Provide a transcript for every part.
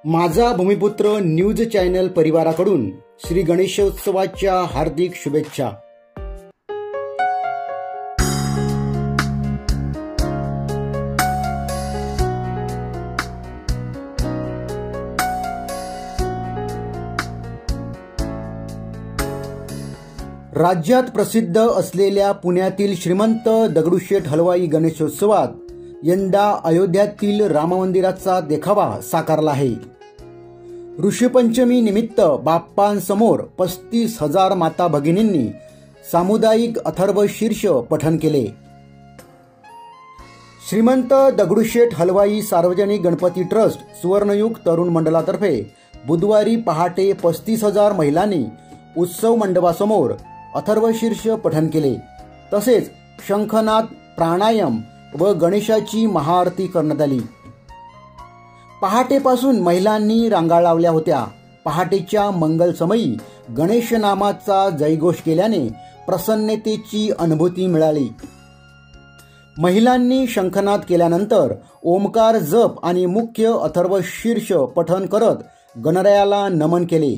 माझा भूमिपुत्र news channel परिवाराकडून Shri गणेशोत्सवाच्या हार्दिक शुभेच्छा। राज्यात प्रसिद्ध असलेल्या पुण्यातील श्रीमंत दगडूशेठ हलवाई गणेशोत्सवात यंदा अयोध्यातील राममंदिराचा देखावा साकारला आहे। ऋषीपंचमी निमित्त बाप्पांसमोर 35,000 माता भगिनींनी सामुदायिक अथर्वशीर्ष पठण केले। श्रीमंत दगडूशेठ हलवाई सार्वजनिक गणपती ट्रस्ट सुवर्णयुग तरुण मंडळातर्फे बुधवारी पहाटे 35,000 महिलांनी उत्सव मंडपासमोर अथर्वशीर्ष पठण केले। तसेच शंखनाद, प्राणायाम व गणेशाची महाआरती करण्यात आली। पहाटेपासून महिलांनी रांगा लावल्या होत्या। पहाटेच्या मंगलसमयी गणेश नामाचा जयघोष केल्याने प्रसन्नतेची अनुभूती मिळाली। महिलांनी शंखनाद केल्यानंतर ओमकार जप आणि मुख्य अथर्वशीर्ष पठण करत गणरायाला नमन केले।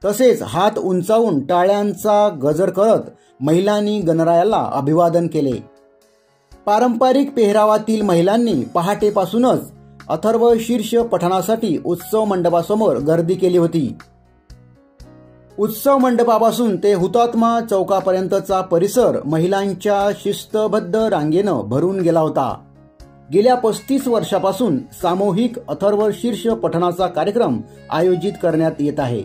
तसेच हात उंचावून टाळ्यांचा गजर करत महिलांनी गणरायाला अभिवादन केले। पारंपरिक पेहरावातील महिलांनी पहाटेपासूनच अथर्वशीर्ष पठणासाठी उत्सव मंडपासमोर गर्दी केली होती। उत्सव मंडपापासून ते हुतात्मा चौकापर्यंतचा परिसर महिलांच्या शिस्तबद्ध रांगेनं भरून गेला होता। गेल्या 35 वर्षापासून सामूहिक अथर्वशीर्ष पठणाचा कार्यक्रम आयोजित करण्यात येत आहे।